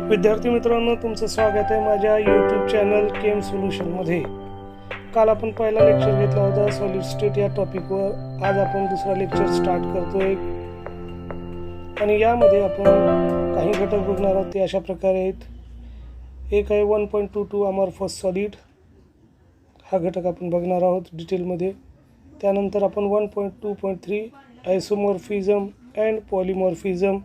विद्यार्थी मित्रांनो, तुमचं स्वागत आहे माझ्या यूट्यूब चॅनल केम सोल्युशनमध्ये. काल आपण पहिला लेक्चर घेतला होता सॉलिड स्टेट या टॉपिकवर. आज आपण दुसरा लेक्चर स्टार्ट करतोय आणि यामध्ये आपण काही घटक बघणार आहोत. ते अशा प्रकारे आहेत. एक आहे 1.22 अमॉर्फस सॉलिड, हा घटक आपण बघणार आहोत डिटेलमध्ये. त्यानंतर आपण 1.2.3 आयसोमॉर्फिझम अँड पॉलिमॉर्फिझम,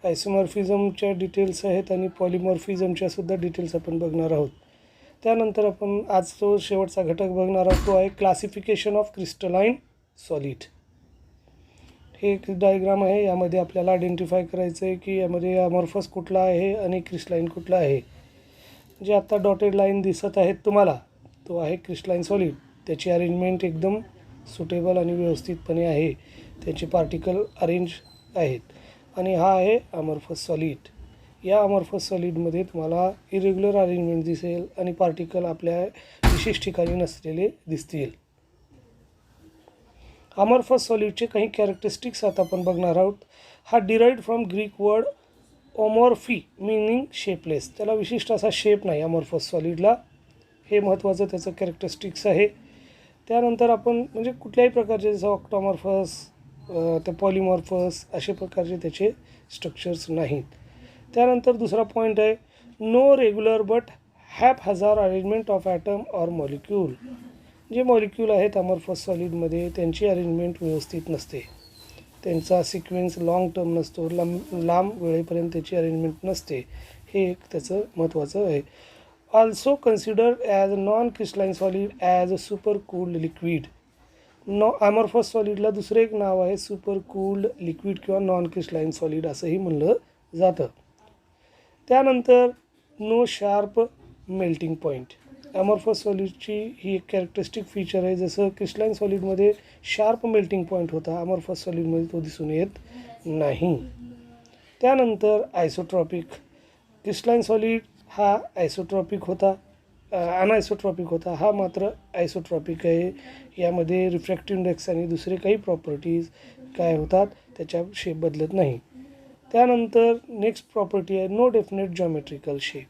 आयसोमॉर्फिझमच्या डिटेल्स आहेत आणि पॉलिमॉर्फिझमच्या सुद्धा डिटेल्स आपण बघणार आहोत. त्यानंतर आपण आज तो शेवटचा घटक बघणार आहोत, तो आहे क्लासिफिकेशन ऑफ क्रिस्टलाइन सॉलिड. हे एक डायग्राम आहे. यामध्ये आपल्याला आयडेंटिफाय करायचं आहे की यामध्ये अमॉर्फस कुठला आहे आणि क्रिस्टलाइन कुठला आहे. जे आता डॉटेड लाईन दिसत आहेत तुम्हाला, तो आहे क्रिस्टलाइन सॉलिड. त्याची अरेंजमेंट एकदम सुटेबल आणि व्यवस्थितपणे आहे. त्याचे पार्टिकल अरेंज आहेत. आणि हा आहे अमॉर्फस सॉलिड. या अमॉर्फस सॉलिडमध्ये तुम्हाला इरेग्युलर अरेंजमेंट दिसेल आणि पार्टिकल आपल्या विशेष ठिकाणी नसलेले दिसतील. अमॉर्फस सॉलिडचे काही कॅरेक्टरिस्टिक्स आता आपण बघणार आहोत. हा डिराइव्ड फ्रॉम ग्रीक वर्ड ओमॉर्फी मिनिंग शेपलेस. त्याला विशिष्ट असा शेप नाही अमॉर्फस सॉलिडला. हे महत्त्वाचं त्याचं कॅरेक्टरिस्टिक्स आहे. त्यानंतर आपण म्हणजे कुठल्याही प्रकारचे जसं ऑक्टोमॉर्फस, ते पॉलिमॉर्फस अशा प्रकारचे त्याचे स्ट्रक्चर्स नाहीत. त्यानंतर दुसरा पॉईंट आहे no regular but haphazard arrangement of atom or molecule. जे मॉलिक्यूल आहेत अमॉर्फस सॉलिडमध्ये त्यांची अरेंजमेंट व्यवस्थित नसते. त्यांचा सिक्वेन्स लाँग टर्म नसतो, लांब वेळेपर्यंत त्याची अरेंजमेंट नसते. हे एक त्याचं महत्त्वाचं आहे. Also considered as non crystalline solid as a super cooled liquid. Amorphous सॉलिडला दुसरं एक नाव आहे सुपर कूल्ड लिक्विड किंवा नॉन क्रिस्टलाइन सॉलिड असंही म्हणलं जातं. त्यानंतर no sharp melting point. Amorphous सॉलिडची ही एक कॅरेक्टरिस्टिक फीचर आहे. जसं क्रिस्टलाइन सॉलिडमध्ये शार्प मेल्टिंग पॉईंट होता, अमॉर्फस सॉलिडमध्ये तो दिसून येत नाही. त्यानंतर आयसोट्रॉपिक. क्रिस्टलाइन सॉलिड हा आयसोट्रॉपिक होता, अनआयसोट्रॉपिक होता. हा मात्र आयसोट्रॉपिक आहे. यामध्ये रिफ्रॅक्टिव्ह इंडेक्स आणि दुसरे काही प्रॉपर्टीज काय होतात, त्याच्या शेप बदलत नाही. त्यानंतर नेक्स्ट प्रॉपर्टी आहे no definite geometrical shape.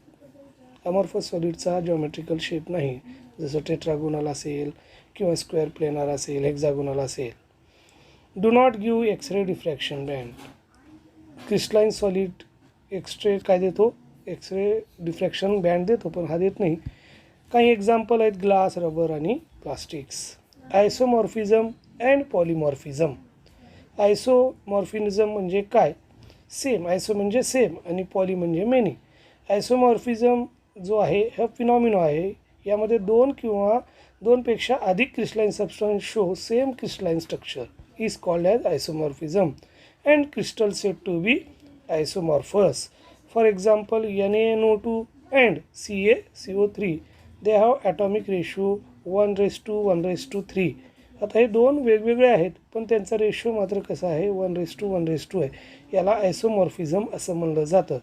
Amorphous सॉलिडचा जॉमेट्रिकल शेप नाही. जसं टेट्रागोनल असेल किंवा स्क्वेअर प्लेनर असेल, हेक्झागोनल असेल. Do not give X ray diffraction band. Crystalline solid X ray काय देतो, एक्सरे डिफ्रॅक्शन बँड देतो, पण हा देत नाही. काही एक्झाम्पल आहेत ग्लास, रबर आणि plastics. Isomorphism and polymorphism. Isomorphism म्हणजे काय? सेम. आयसो म्हणजे सेम आणि पॉली म्हणजे मेनी. आयसोमॉर्फिझम जो आहे हा फिनॉमिनो आहे. यामध्ये दोन किंवा दोनपेक्षा अधिक crystalline substance show same crystalline structure is called as isomorphism and crystal said to be isomorphous. For example, NaNO2 and CaCO3 they have atomic ratio 1:1:3. आता हे दोन वेगवेगळे आहेत पण त्यांचा रेशो मात्र कसा आहे, 1:1:2 आहे. याला आयसोमॉर्फिझम असं म्हणलं जातं.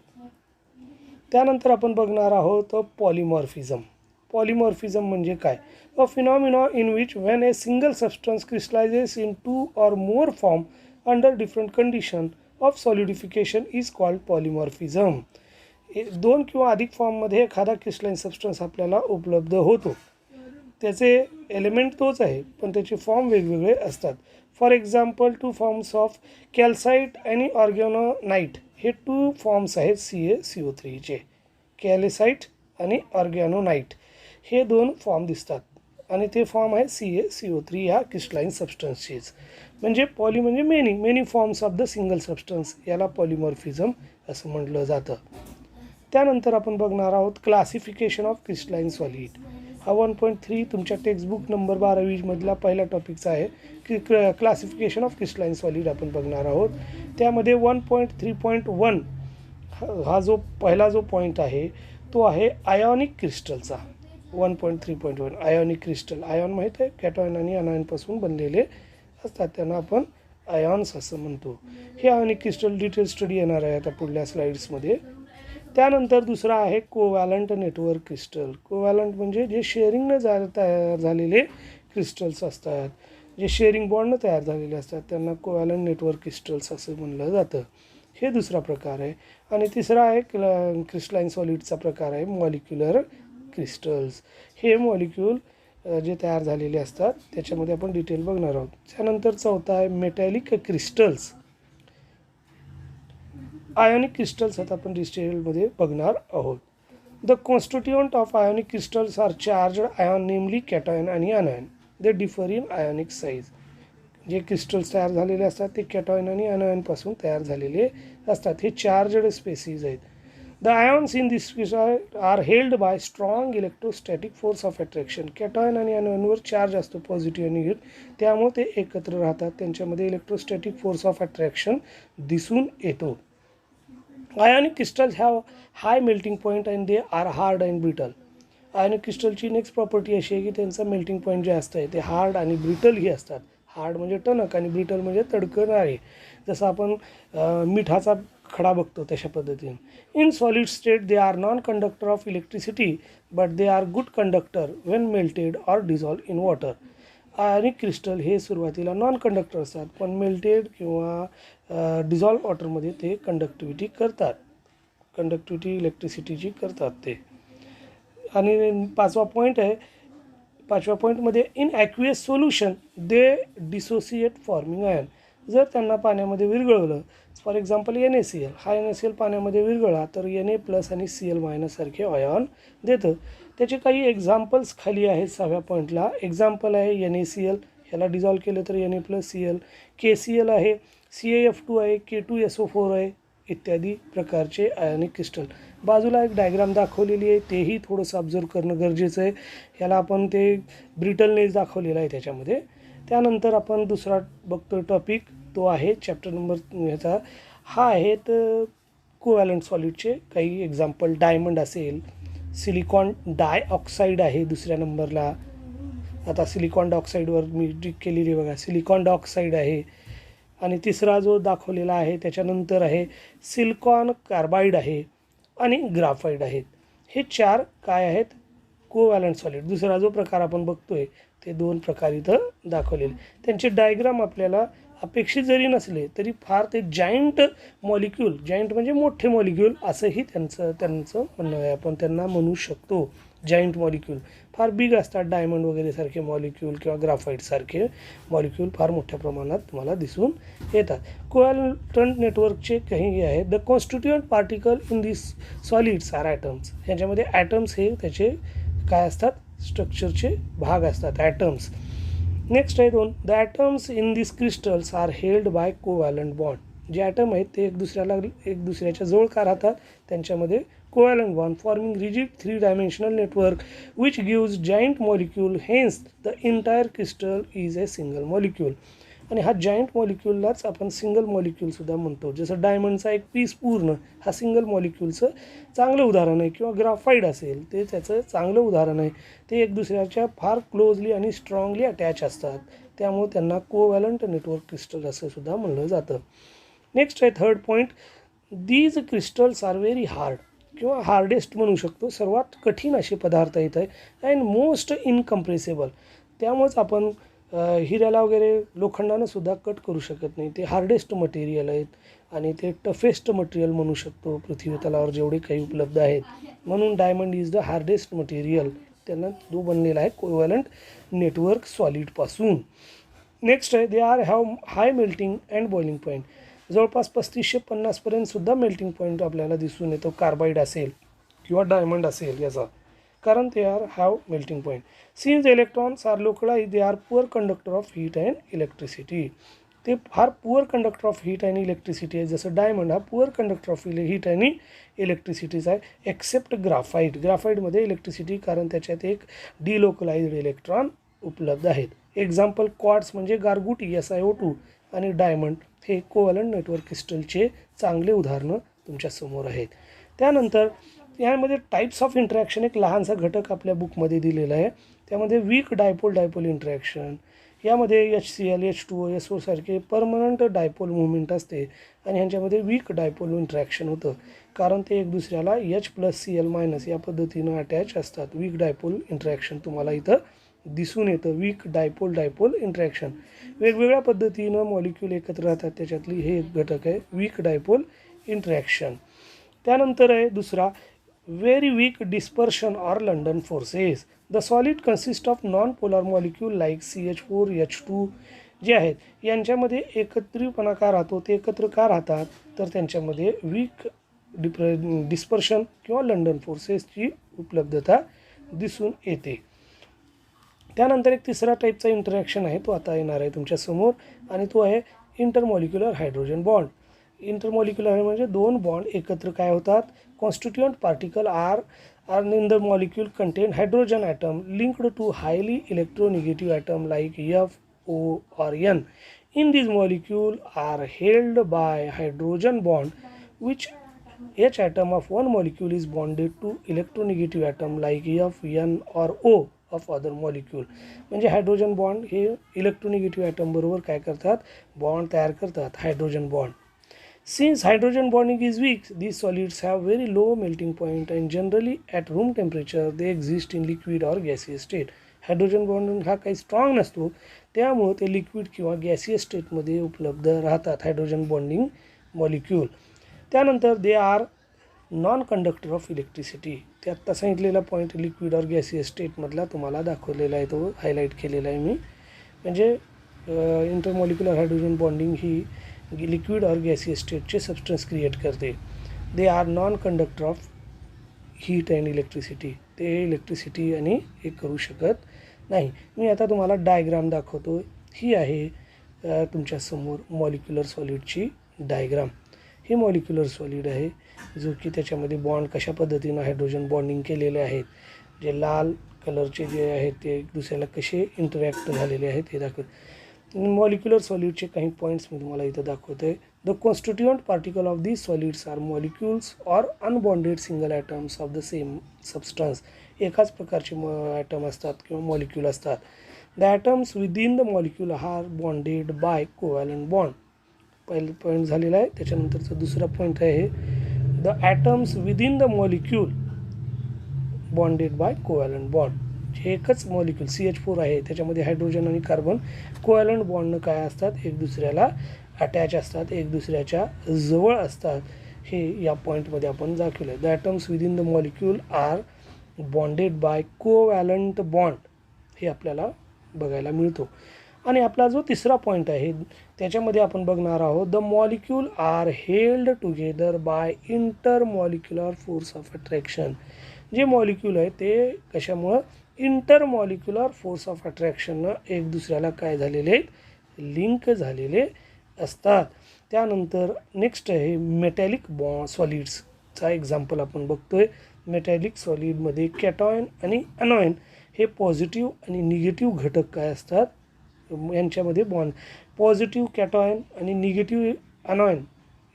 त्यानंतर आपण बघणार आहोत पॉलिमॉर्फिझम. पॉलिमॉर्फिझम म्हणजे काय? A phenomena in which when a single substance crystallises in 2 or more form under different condition of solidification is called polymorphism. दोन किंवा अधिक फॉर्ममध्ये एखादा क्रिस्टलाइन सबस्टन्स आपल्याला उपलब्ध होतो. त्याचे एलिमेंट तोच आहे पण त्याचे फॉर्म वेगवेगळे असतात. For example 2 forms of calcite आणि ऑर्गॅनोनाइट. हे 2 फॉर्म्स आहेत CaCO3चे. कॅल्साइट आणि ऑर्गॅनोनाइट हे 2 फॉर्म दिसतात आणि ते फॉर्म आहे CaCO3 या क्रिस्टलाइन सबस्टन्सचेच. म्हणजे पॉली म्हणजे many forms of the single substance. याला पॉलिमॉर्फिझम असं म्हटलं जातं. त्यानंतर आपण बघणार आहोत क्लासिफिकेशन ऑफ क्रिस्टलाइन सॉलिड. हा 1.3 तुमच्या टेक्स्टबुक नंबर 12मधला पहिला टॉपिकचा आहे की क्लासिफिकेशन ऑफ क्रिस्टलाइन सॉलिड आपण बघणार आहोत. त्यामध्ये 1.3.1 हा जो पहिला जो पॉईंट आहे तो आहे आयोनिक क्रिस्टलचा. 1.3.1 ionic crystal. आयॉन माहीत आहे, कॅटॉन आणि अनायनपासून बनलेले असतात, त्यांना आपण आयॉन्स असं म्हणतो. हे आयोनिक क्रिस्टल डिटेल स्टडी येणार आहे आता पुढल्या स्लाइड्समध्ये. त्यानंतर दुसरा आहे कोवॅलंट नेटवर्क क्रिस्टल. कोवॅलंट म्हणजे जे शेअरिंगनं तयार झालेले क्रिस्टल्स असतात, जे शेअरिंग बॉन्डनं तयार झालेले असतात, त्यांना कोवॅलंट नेटवर्क क्रिस्टल्स असं म्हणलं जातं. हे दुसरा प्रकार आहे. आणि तिसरा आहे क्रिस्टलाईन सॉलिडचा प्रकार आहे मॉलिक्युलर क्रिस्टल्स. हे मॉलिक्यूल जे तयार झालेले असतात त्याच्यामध्ये आपण डिटेल बघणार आहोत. त्यानंतर चौथा आहे मेटॅलिक क्रिस्टल्स. आयोनिक क्रिस्टल्स आता आपण डिटेलमध्ये बघणार आहोत. The constituent of ionic crystals are charged ion namely cation आणि anion. They differ in ionic size. जे क्रिस्टल्स तयार झालेले असतात ते कॅटायन आणि अनायनपासून तयार झालेले असतात. हे चार्जड स्पेसिस आहेत. The ions in this are held by strong electrostatic force of attraction. Cation आणि अनायनवर चार्ज असतो पॉझिटिव्ह आणि निगेटिव्ह, त्यामुळे ते एकत्र राहतात. त्यांच्यामध्ये इलेक्ट्रोस्टॅटिक फोर्स ऑफ अट्रॅक्शन दिसून येतो. Ionic crystals have high melting point and they are hard and brittle. Ionic क्रिस्टलची नेक्स्ट प्रॉपर्टी अशी आहे की त्यांचा मेल्टिंग पॉईंट जे असतं ते हार्ड आणि ब्रिटलही असतात. हार्ड म्हणजे टणक आणि ब्रिटल म्हणजे तडकणारे, जसं आपण मिठाचा खडा बघतो तशा पद्धतीने. In solid state they are non conductor of electricity but they are good conductor Wien melted or dissolve in water. Ionic crystal हे सुरुवातीला नॉन कंडक्टर असतात, पण मेल्टेड किंवा डिझॉल्व वॉटरमध्ये ते कंडक्टिव्हिटी करतात, कंडक्टिव्हिटी इलेक्ट्रिसिटीची करतात ते. आणि पाचवा पॉईंटमध्ये in aqueous solution they dissociate forming ion. जर त्यांना पाण्यामध्ये विरघळवलं, फॉर एक्झाम्पल NaCl, हा NaCl पाण्यामध्ये विरघळला तर Na+ आणि Cl- सारखे आयॉन देतं. त्याचे काही एक्झाम्पल्स खाली आहेत 6व्या पॉईंटला. एक्झाम्पल आहे NaCl, ह्याला डिझॉल्व केलं तर Na+Cl, KCl आहे, CaF2 आहे, K2SO4 आहे, इत्यादी प्रकारचे आयोनिक क्रिस्टल. बाजूला एक डायग्राम दाखवलेली आहे, तेही थोडंसं ऑब्झर्व करणं गरजेचं आहे. ह्याला आपण ते ब्रिटलनेस दाखवलेला आहे त्याच्यामध्ये. त्यानंतर आपण दुसरा बघतो टॉपिक, तो आहे चॅप्टर नंबर ह्याचा. हा आहेत कोव्हॅलंट सॉलिडचे काही एक्झाम्पल. डायमंड असेल, सिलिकॉन डायऑक्साईड आहे दुसऱ्या नंबरला. आता सिलिकॉन डायऑक्साईडवर मी टिक केलेली बघा, सिलिकॉन डायऑक्साईड आहे. आणि तिसरा जो दाखवलेला आहे त्याच्यानंतर आहे सिलिकॉन कार्बाईड आहे आणि ग्राफाईड आहेत. हे 4 काय आहेत, कोव्हॅलंट सॉलिड. दुसरा जो प्रकार आपण बघतोय ते 2 प्रकार इथं दाखवलेले. त्यांचे डायग्राम आपल्याला अपेक्षित जरी नसले तरी फार ते जायंट मॉलिक्यूल, जायंट म्हणजे मोठे मॉलिक्यूल असंही त्यांचं म्हणणं आहे. आपण त्यांना म्हणू शकतो जायंट मॉलिक्यूल. फार बिग असतात, डायमंड वगैरे सारखे मॉलिक्यूल किंवा ग्राफाईट सारखे मॉलिक्यूल फार मोठ्या प्रमाणात तुम्हाला दिसून येतात. कोव्हॅलंट नेटवर्कचे काही आहेत. The constituent particle in this solids are atoms. ह्याच्यामध्ये ॲटम्स हे त्याचे काय असतात, स्ट्रक्चरचे भाग असतात, ॲटम्स. नेक्स्ट आहे 2. The atoms in this crystals are held by covalent bond. जे ॲटम आहेत ते एक दुसऱ्याच्या जवळ का राहतात, त्यांच्यामध्ये covalent bond forming rigid 3 dimensional network which gives giant molecule. Hence the entire crystal is a single molecule. आणि हा जायंट मॉलिक्यूललाच आपण सिंगल मॉलिक्यूलसुद्धा म्हणतो. जसं डायमंडचा एक पीस पूर्ण हा सिंगल मॉलिक्यूलचं चांगलं उदाहरण आहे, किंवा ग्राफाईड असेल ते त्याचं चांगलं उदाहरण आहे. ते एक दुसऱ्याच्या फार क्लोजली आणि स्ट्रॉंगली अटॅच असतात, त्यामुळे त्यांना कोव्हॅलंट नेटवर्क क्रिस्टल असं सुद्धा म्हणलं जातं. नेक्स्ट आहे 3rd point. These crystals are very hard किंवा हार्डेस्ट म्हणू शकतो, सर्वात कठीण असे पदार्थ येत आहे. And most incompressible. त्यामुळेच आपण हिऱ्याला वगैरे लोखंडानं सुद्धा कट करू शकत नाही. ते हार्डेस्ट मटेरियल आहेत आणि ते टफेस्ट मटेरियल म्हणू शकतो पृथ्वी तलावर जेवढे काही उपलब्ध आहेत. म्हणून diamond is the hardest material. त्यांना तो बनलेला आहे कोव्हॅलंट नेटवर्क सॉलिडपासून. नेक्स्ट आहे they are have high melting and boiling point. जवळपास 3550 सुद्धा मेल्टिंग पॉईंट आपल्याला दिसून येतो, कार्बाईड असेल किंवा डायमंड असेल याचा, कारण ते are have melting point. Since electrons are localize they are poor conductor of heat and electricity. ते फार पुअर कंडक्टर ऑफ हीट आणि इलेक्ट्रिसिटी आहे. जसं डायमंड हा पुअर कंडक्टर ऑफ हीट आणि इलेक्ट्रिसिटीचा आहे, एक्सेप्ट ग्राफाईट. ग्राफाईटमध्ये इलेक्ट्रिसिटी, कारण त्याच्यात एक डिलोकलाइज्ड इलेक्ट्रॉन उपलब्ध आहेत. एक्झाम्पल क्वार्ट्स म्हणजे गारगुटी SiO2 आणि डायमंड हे कोव्हॅलंट नेटवर्क क्रिस्टलचे चांगले उदाहरणं तुमच्यासमोर आहेत. त्यानंतर यामध्ये टाईप्स ऑफ इंटरॅक्शन एक लहानसा घटक आपल्या बुकमध्ये दिलेला आहे. त्यामध्ये वीक डायपोल इंटरॅक्शन, यामध्ये HCl, H2O, SO सारखे परमनंट डायपोल मुवमेंट असते आणि ह्यांच्यामध्ये वीक डायपोल इंटरॅक्शन होतं, कारण ते एक दुसऱ्याला H+Cl- या पद्धतीनं अटॅच असतात. वीक डायपोल इंटरॅक्शन तुम्हाला इथं दिसून येतं. वीक डायपोल इंटरॅक्शन वेगवेगळ्या पद्धतीनं मॉलिक्यूल एकत्र राहतात, त्याच्यातली हे एक घटक आहे वीक डायपोल इंटरॅक्शन. त्यानंतर आहे दुसरा very weak dispersion or London forces. The solid consist of non polar molecule like CH4H2 जे आहेत यांच्यामध्ये एकत्रितपणा का राहतो, ते एकत्र का राहतात, तर त्यांच्यामध्ये वीक डिस्पर्शन किंवा लंडन फोर्सेसची उपलब्धता दिसून येते. त्यानंतर एक तिसरा टाईपचा इंटरॅक्शन आहे, तो आता येणार आहे तुमच्यासमोर आणि तो आहे इंटरमॉलिक्युलर हायड्रोजन बॉन्ड. इंटरमॉलिक्युलर म्हणजे दोन बॉन्ड एकत्र काय होतात, constituent particle are in the molecule contain hydrogen atom linked to highly electronegative atom like F, O or N. In these molecules are held by hydrogen bond which each atom of one molecule is bonded to electronegative atom like F, N or O of other molecule. म्हणजे hydrogen bond हे इलेक्ट्रोनिगेटिव्ह item बरोबर काय करतात, bond तयार करतात, hydrogen bond. Since hydrogen bonding is weak, these solids have very low melting point and generally at room temperature they exist in liquid or gaseous state. Hydrogen bond हा काही strong नसतो, त्यामुळे ते लिक्विड किंवा gaseous स्टेटमध्ये उपलब्ध राहतात hydrogen bonding molecule. त्यानंतर they are non conductor of electricity. ते आत्ता सांगितलेला पॉईंट लिक्विड और गॅसियस स्टेटमधला तुम्हाला दाखवलेला आहे, तो हायलाईट केलेला आहे मी. म्हणजे इंटरमॉलिक्युलर हायड्रोजन बॉन्डिंग ही लिक्विड और गॅसियस स्टेटचे सबस्टन्स क्रिएट करते. They are non conductor of heat and electricity. ते इलेक्ट्रिसिटी आणि हे करू शकत नाही. मी आता तुम्हाला डायग्राम दाखवतो. ही आहे तुमच्यासमोर मॉलिक्युलर सॉलिडची डायग्राम. हे मॉलिक्युलर सॉलिड आहे जो की त्याच्यामध्ये बॉन्ड कशा पद्धतीनं हायड्रोजन बॉन्डिंग केलेले आहेत, जे लाल कलरचे जे आहेत ते एक दुसऱ्याला कसे इंटरॅक्ट झालेले आहेत हे दाखवत. मॉलिक्युलर सॉलिडचे काही पॉईंट्स मी तुम्हाला इथं दाखवतो आहे. The constituent particle of these solids are molecules or unbonded single atoms of the same substance. एकाच प्रकारचे ॲटम असतात किंवा मॉलिक्यूल असतात. The atoms within the molecule are bonded by covalent bond. पहिलं पॉईंट झालेला आहे. त्याच्यानंतरचा दुसरा पॉईंट आहे the atoms within the molecule bonded by covalent bond. हे एकच मॉलिक्यूल CH4 आहे, त्याच्यामध्ये हायड्रोजन आणि कार्बन कोव्हॅलंट बॉन्डनं काय असतात, एक दुसऱ्याला अटॅच असतात, एक दुसऱ्याच्या जवळ असतात. हे या पॉईंटमध्ये आपण दाखवलं आहे. The atoms within the molecule are bonded by covalent bond, हे आपल्याला बघायला मिळतो. आणि आपला जो तिसरा पॉईंट आहे त्याच्यामध्ये आपण बघणार आहोत the molecule are held together by intermolecular force of attraction. जे मॉलिक्यूल आहे ते कशामुळं, इंटरमॉलिक्युलर फोर्स ऑफ अट्रॅक्शननं एक दुसऱ्याला काय झालेले आहेत, लिंक झालेले असतात. त्यानंतर नेक्स्ट आहे मेटॅलिक सॉलिड्सचा एक्झाम्पल आपण बघतोय. मेटॅलिक सॉलिडमध्ये कॅटॉयन आणि अनॉयन हे पॉझिटिव्ह आणि निगेटिव्ह घटक काय असतात, यांच्यामध्ये बॉन्ड. पॉझिटिव्ह कॅटॉयन आणि निगेटिव्ह अनॉयन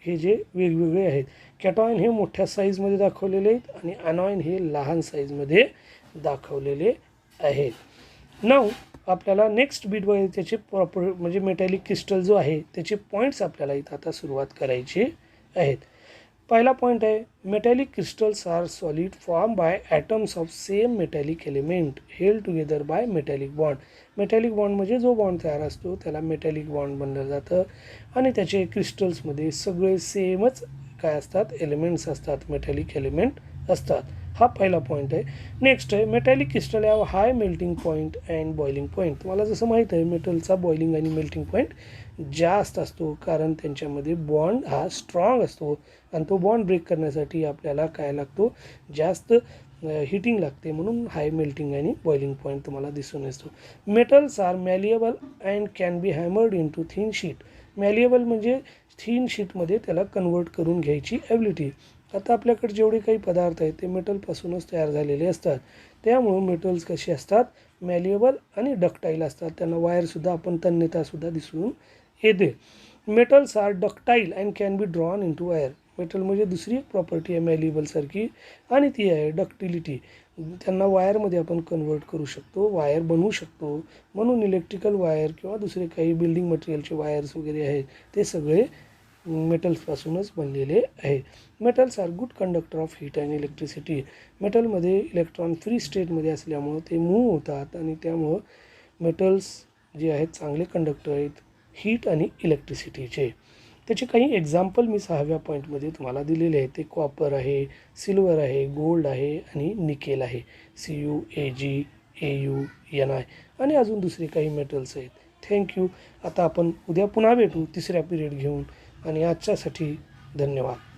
हे जे वेगवेगळे आहेत. कॅटॉयन हे मोठ्या साईजमध्ये दाखवलेले आहेत आणि अनॉयन हे लहान साईजमध्ये दाखवलेले आहेत. नाव आपल्याला नेक्स्ट बीट बघायचे, त्याचे प्रॉपर म्हणजे मेटॅलिक क्रिस्टल जो आहे त्याचे पॉईंट्स आपल्याला इथं आता सुरुवात करायची आहेत. पहिला पॉईंट आहे metallic crystals are solid form by atoms of same metallic element held together by metallic bond. Metallic bond म्हणजे जो बॉन्ड तयार असतो त्याला मेटॅलिक बॉन्ड बनलं जातं आणि त्याचे क्रिस्टल्समध्ये सगळे सेमच काय असतात, एलिमेंट्स असतात, मेटॅलिक एलिमेंट असतात. हा पहिला पॉईंट आहे. नेक्स्ट आहे metallic crystal have high melting point and boiling point. तुम्हाला जसं माहीत आहे मेटलचा बॉइलिंग आणि मेल्टिंग पॉईंट जास्त असतो, कारण त्यांच्यामध्ये बॉन्ड हा स्ट्रॉंग असतो आणि तो बॉन्ड ब्रेक करण्यासाठी आपल्याला काय लागतो, जास्त हीटिंग लागते, म्हणून हाय मेल्टिंग आणि बॉइलिंग पॉईंट तुम्हाला दिसून येतो. Metals are malleable and can be hammered into thin sheet. Malleable म्हणजे थिन शीटमध्ये त्याला कन्वर्ट करून घ्यायची ॲबिलिटी. आता आपल्याकडे जेवढे काही पदार्थ आहेत ते मेटलपासूनच तयार झालेले असतात, त्यामुळं मेटल्स कसे असतात, मॅलिएबल आणि डक्टाईल असतात. त्यांना वायरसुद्धा आपण तन्यतासुद्धा दिसून येते. Metals are ductile and can be drawn in to wire. Metal म्हणजे दुसरी एक प्रॉपर्टी आहे मॅलिएबलसारखी आणि ती आहे डक्टिलिटी. त्यांना वायरमध्ये आपण कन्वर्ट करू शकतो, वायर बनवू शकतो. म्हणून इलेक्ट्रिकल वायर किंवा दुसरे काही बिल्डिंग मटेरियलचे वायर्स वगैरे आहेत ते सगळे मेटल्सपासूनच बनलेले आहे. Metals are good conductor of heat and electricity. मेटलमध्ये इलेक्ट्रॉन फ्री स्टेटमध्ये असल्यामुळं ते मूव्ह होतात आणि त्यामुळं मेटल्स जे आहेत चांगले कंडक्टर आहेत हीट आणि इलेक्ट्रिसिटीचे. त्याचे काही एक्झाम्पल मी 6व्या पॉईंटमध्ये तुम्हाला दिलेले आहे. ते कॉपर आहे, सिल्वर आहे, गोल्ड आहे आणि निकेल आहे. CuAg, AuNi आणि अजून दुसरे काही मेटल्स आहेत. थँक्यू. आता आपण उद्या पुन्हा भेटू तिसऱ्या पिरियड घेऊन आणि आजच्यासाठी धन्यवाद.